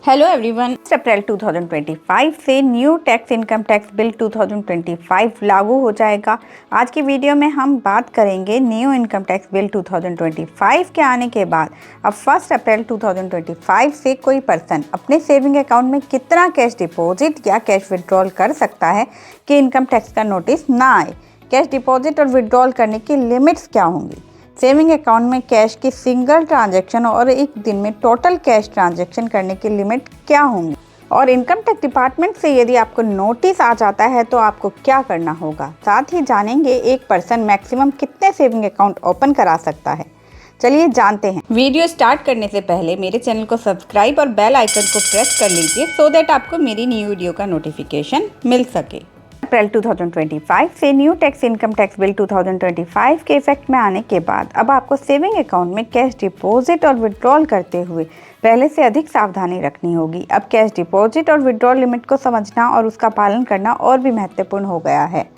Hello everyone. अप्रैल 2025 से new tax income tax bill 2025 लागू हो जाएगा। आज की वीडियो में हम बात करेंगे न्यू इनकम टैक्स बिल 2025 के आने के बाद अब 1 अप्रैल 2025 से कोई पर्सन अपने सेविंग अकाउंट में कितना कैश डिपॉजिट या कैश विड्रॉल कर सकता है कि इनकम टैक्स का नोटिस ना आए। कैश डिपॉजिट और विड्रॉल करने की लिमिट्स क्या होंगी, सेविंग अकाउंट में कैश की सिंगल ट्रांजैक्शन और एक दिन में टोटल कैश ट्रांजैक्शन करने की लिमिट क्या होंगी, और इनकम टैक्स डिपार्टमेंट से यदि आपको नोटिस आ जाता है तो आपको क्या करना होगा। साथ ही जानेंगे एक पर्सन मैक्सिमम कितने सेविंग अकाउंट ओपन करा सकता है। चलिए जानते हैं। वीडियो स्टार्ट करने से पहले मेरे चैनल को सब्सक्राइब और बेल आइकन को प्रेस कर लीजिए सो दैट आपको मेरी न्यू वीडियो का नोटिफिकेशन मिल सके। अप्रैल 2025 से new tax income tax bill 2025 के इफेक्ट में आने के बाद अब आपको सेविंग अकाउंट में कैश डिपॉजिट और विड्रॉल करते हुए पहले से अधिक सावधानी रखनी होगी। अब कैश डिपॉजिट और विड्रॉल लिमिट को समझना और उसका पालन करना और भी महत्वपूर्ण हो गया है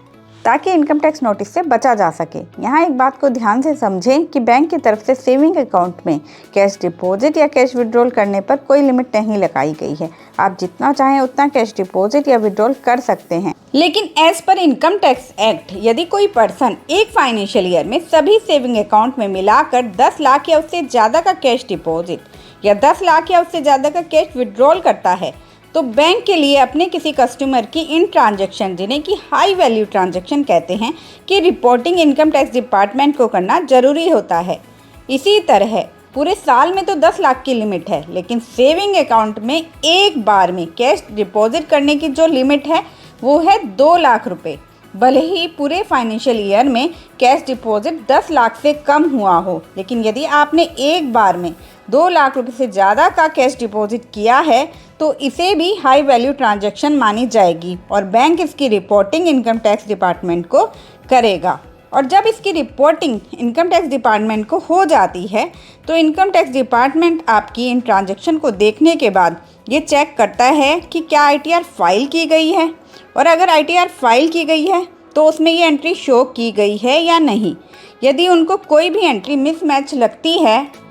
ताकि इनकम टैक्स नोटिस से बचा जा सके। यहाँ एक बात को ध्यान से समझें कि बैंक की तरफ से सेविंग अकाउंट में कैश डिपॉजिट या कैश विड्रॉल करने पर कोई लिमिट नहीं लगाई गई है। आप जितना चाहें उतना कैश डिपॉजिट या विड्रॉल कर सकते हैं। लेकिन as per income tax act यदि कोई पर्सन एक फाइनेंशियल ईयर में सभी सेविंग अकाउंट में मिलाकर 10 लाख या उससे ज़्यादा का कैश डिपॉजिट या 10 लाख या उससे ज़्यादा का कैश विड्रॉल करता है तो बैंक के लिए अपने किसी कस्टमर की इन ट्रांजैक्शन, जिन्हें कि हाई वैल्यू ट्रांजैक्शन कहते हैं, कि रिपोर्टिंग इनकम टैक्स डिपार्टमेंट को करना जरूरी होता है। इसी तरह पूरे साल में तो 10 लाख की लिमिट है, लेकिन सेविंग अकाउंट में एक बार में कैश डिपॉजिट करने की जो लिमिट है वो है 2 लाख रुपये। भले ही पूरे फाइनेंशियल ईयर में कैश डिपॉजिट 10 लाख से कम हुआ हो, लेकिन यदि आपने एक बार में 2 लाख रुपए से ज़्यादा का कैश डिपॉजिट किया है तो इसे भी हाई वैल्यू ट्रांजैक्शन मानी जाएगी और बैंक इसकी रिपोर्टिंग इनकम टैक्स डिपार्टमेंट को करेगा। और जब इसकी रिपोर्टिंग इनकम टैक्स डिपार्टमेंट को हो जाती है तो इनकम टैक्स डिपार्टमेंट आपकी इन ट्रांजैक्शन को देखने के बाद ये चेक करता है कि क्या ITR फाइल की गई है, और अगर ITR फाइल की गई है तो उसमें ये एंट्री शो की गई है या नहीं। यदि उनको कोई भी एंट्री मिसमैच लगती है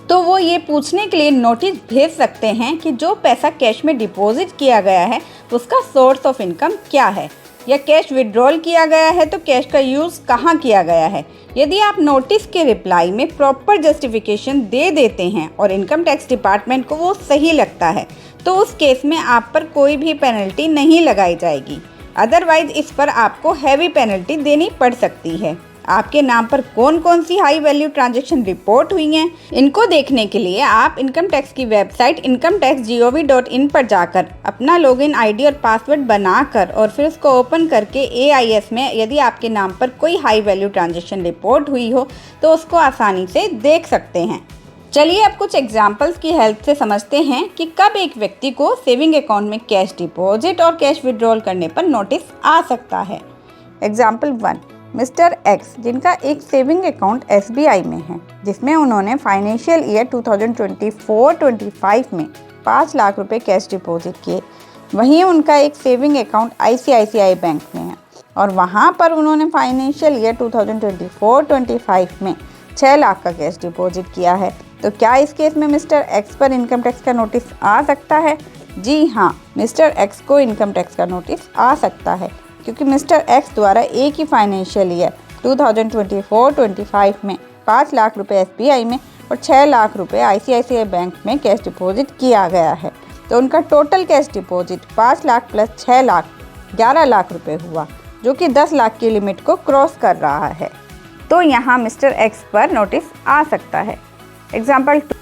तो वो ये पूछने के लिए नोटिस भेज सकते हैं कि जो पैसा कैश में डिपॉजिट किया गया है उसका सोर्स ऑफ इनकम क्या है, या कैश विड्रॉल किया गया है तो कैश का यूज़ कहाँ किया गया है। यदि आप नोटिस के रिप्लाई में प्रॉपर जस्टिफिकेशन दे देते हैं और इनकम टैक्स डिपार्टमेंट को वो सही लगता है तो उस केस में आप पर कोई भी पेनल्टी नहीं लगाई जाएगी। अदरवाइज इस पर आपको हैवी पेनल्टी देनी पड़ सकती है। आपके नाम पर कौन कौन सी हाई वैल्यू ट्रांजैक्शन रिपोर्ट हुई हैं, इनको देखने के लिए आप इनकम टैक्स की वेबसाइट incometax.gov.in पर जाकर अपना लॉगिन ID और पासवर्ड बनाकर और फिर उसको ओपन करके AIS में यदि आपके नाम पर कोई हाई वैल्यू ट्रांजैक्शन रिपोर्ट हुई हो तो उसको आसानी से देख सकते हैं। चलिए अब कुछ एग्जाम्पल्स की हेल्प से समझते हैं कि कब एक व्यक्ति को सेविंग अकाउंट में कैश डिपॉजिट और कैश विड्रॉल करने पर नोटिस आ सकता है। एग्जाम्पल 1, मिस्टर एक्स जिनका एक सेविंग अकाउंट SBI में है जिसमें उन्होंने फाइनेंशियल ईयर 2024-25 में 5 लाख रुपए कैश डिपॉजिट किए। वहीं उनका एक सेविंग अकाउंट ICICI बैंक में है और वहां पर उन्होंने फाइनेंशियल ईयर 2024-25 में 6 लाख का कैश डिपॉजिट किया है। तो क्या इस केस में मिस्टर एक्स पर इनकम टैक्स का नोटिस आ सकता है? जी हाँ, मिस्टर एक्स को इनकम टैक्स का नोटिस आ सकता है क्योंकि मिस्टर एक्स द्वारा एक ही फाइनेंशियल ईयर 2024-25 में 5 लाख रुपए SBI में और 6 लाख रुपए ICICI बैंक में कैश डिपॉजिट किया गया है। तो उनका total cash deposit 5 lakh plus 6 lakh 11 lakh रुपए हुआ, जो कि 10 लाख की लिमिट को क्रॉस कर रहा है। तो यहाँ मिस्टर एक्स पर नोटिस आ सकता है। एग्जाम्पल 2,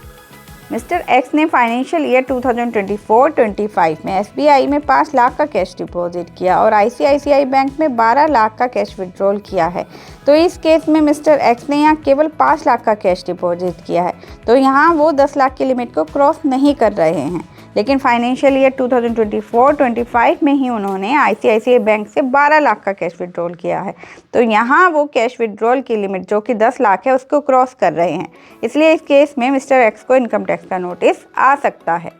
मिस्टर एक्स ने फाइनेंशियल ईयर 2024-25 में SBI में 5 लाख का कैश डिपॉजिट किया और ICICI बैंक में 12 लाख का कैश विड्रॉल किया है। तो इस केस में मिस्टर एक्स ने यहाँ केवल 5 लाख का कैश डिपॉजिट किया है, तो यहाँ वो 10 लाख की लिमिट को क्रॉस नहीं कर रहे हैं। लेकिन फाइनेंशियल ईयर 2024-25 में ही उन्होंने ICICI बैंक से 12 लाख का कैश विड्रॉल किया है, तो यहाँ वो कैश विड्रॉल की लिमिट जो कि 10 लाख है उसको क्रॉस कर रहे हैं। इसलिए इस केस में मिस्टर एक्स को इनकम टैक्स का नोटिस आ सकता है।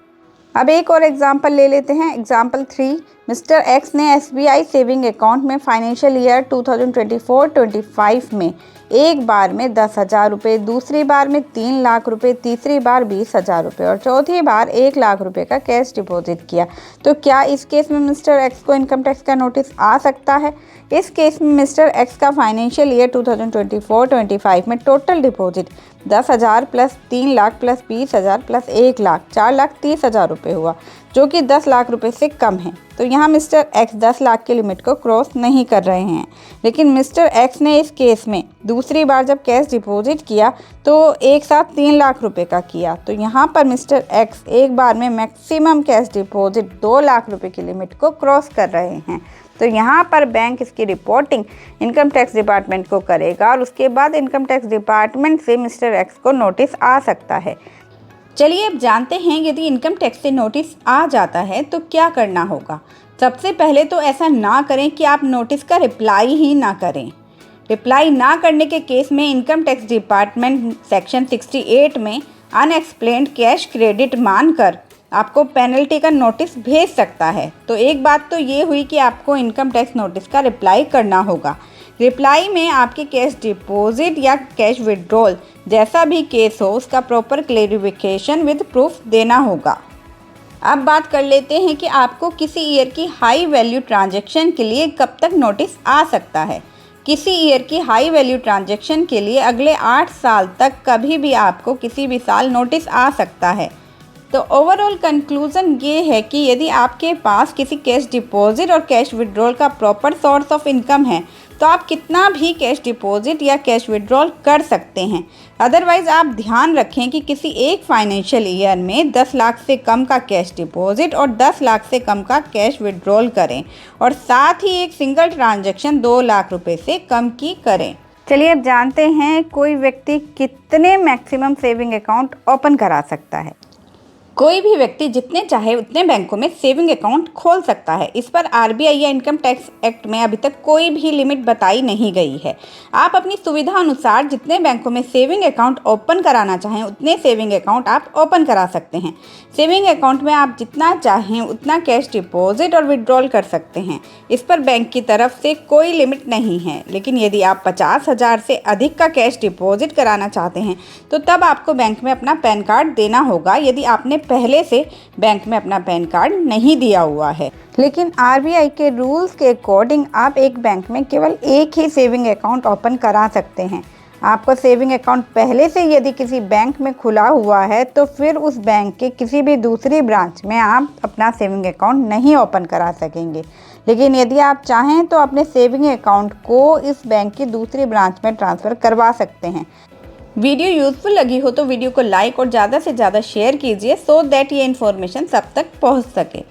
अब एक और एग्जाम्पल ले लेते हैं। एग्जाम्पल 3, मिस्टर एक्स ने एसबीआई सेविंग अकाउंट में फाइनेंशियल ईयर 2024-25 में एक बार में 10,000 रुपये, दूसरी बार में 3 लाख रुपये, तीसरी बार 20,000 रुपये और चौथी बार 1 लाख रुपये का कैश डिपॉजिट किया। तो क्या इस केस में मिस्टर एक्स को इनकम टैक्स का नोटिस आ सकता है? इस केस में मिस्टर एक्स का फाइनेंशियल ईयर 2024-25 में total deposit 10,000 plus 3 lakh plus 20,000 plus 1 lakh 4,30,000 रुपये हुआ, जो कि 10 लाख रुपये से कम है। तो यहाँ मिस्टर एक्स 10 लाख की लिमिट को क्रॉस नहीं कर रहे हैं। लेकिन मिस्टर एक्स ने इस केस में दूसरी बार जब कैश डिपॉजिट किया तो एक साथ 3 लाख रुपये का किया। तो यहाँ पर मिस्टर एक्स एक बार में मैक्सिमम कैश डिपॉजिट 2 लाख रुपये की लिमिट को क्रॉस कर रहे हैं। तो यहाँ पर बैंक इसकी रिपोर्टिंग इनकम टैक्स डिपार्टमेंट को करेगा और उसके बाद इनकम टैक्स डिपार्टमेंट से मिस्टर एक्स को नोटिस आ सकता है। चलिए अब जानते हैं यदि इनकम टैक्स से नोटिस आ जाता है तो क्या करना होगा। सबसे पहले तो ऐसा ना करें कि आप नोटिस का रिप्लाई ही ना करें। रिप्लाई ना करने के केस में इनकम टैक्स डिपार्टमेंट सेक्शन 68 में अनएक्सप्लेन्ड कैश क्रेडिट मानकर आपको पेनल्टी का नोटिस भेज सकता है। तो एक बात तो ये हुई कि आपको इनकम टैक्स नोटिस का रिप्लाई करना होगा। रिप्लाई में आपके कैश डिपॉजिट या कैश विड्रॉल जैसा भी केस हो उसका प्रॉपर क्लेरिफिकेशन विद प्रूफ देना होगा। अब बात कर लेते हैं कि आपको किसी ईयर की हाई वैल्यू ट्रांजैक्शन के लिए कब तक नोटिस आ सकता है। किसी ईयर की हाई वैल्यू ट्रांजैक्शन के लिए अगले 8 साल तक कभी भी आपको किसी भी साल नोटिस आ सकता है। तो ओवरऑल कंक्लूज़न ये है कि यदि आपके पास किसी कैश डिपॉजिट और कैश विड्रॉल का प्रॉपर सोर्स ऑफ इनकम है तो आप कितना भी कैश डिपॉजिट या कैश विड्रॉल कर सकते हैं। अदरवाइज़ आप ध्यान रखें कि किसी एक फाइनेंशियल ईयर में 10 लाख से कम का कैश डिपॉजिट और 10 लाख से कम का कैश विड्रॉल करें और साथ ही एक सिंगल ट्रांजैक्शन 2 लाख रुपए से कम की करें। चलिए अब जानते हैं कोई व्यक्ति कितने मैक्सिमम सेविंग अकाउंट ओपन करा सकता है। कोई भी व्यक्ति जितने चाहे उतने बैंकों में सेविंग अकाउंट खोल सकता है। इस पर आरबीआई या इनकम टैक्स एक्ट में अभी तक कोई भी लिमिट बताई नहीं गई है। आप अपनी सुविधा अनुसार जितने बैंकों में सेविंग अकाउंट ओपन कराना चाहें उतने सेविंग अकाउंट आप ओपन करा सकते हैं। सेविंग अकाउंट में आप जितना चाहें उतना कैश डिपॉजिट और विड्रॉल कर सकते हैं। इस पर बैंक की तरफ से कोई लिमिट नहीं है। लेकिन यदि आप 50,000 से अधिक का कैश डिपॉजिट कराना चाहते हैं तो तब आपको बैंक में अपना पैन कार्ड देना होगा, यदि आपने पहले से बैंक में अपना पैन कार्ड नहीं दिया हुआ है। लेकिन आरबीआई के रूल्स के अकॉर्डिंग आप एक बैंक में केवल एक ही सेविंग अकाउंट ओपन करा सकते हैं। आपका सेविंग अकाउंट पहले से यदि किसी बैंक में खुला हुआ है तो फिर उस बैंक के किसी भी दूसरी ब्रांच में आप अपना सेविंग अकाउंट नहीं ओपन करा सकेंगे। लेकिन यदि आप चाहें तो अपने सेविंग अकाउंट को इस बैंक की दूसरी ब्रांच में ट्रांसफ़र करवा सकते हैं। वीडियो यूज़फुल लगी हो तो वीडियो को लाइक और ज़्यादा से ज़्यादा शेयर कीजिए सो दैट ये इन्फॉर्मेशन सब तक पहुंच सके।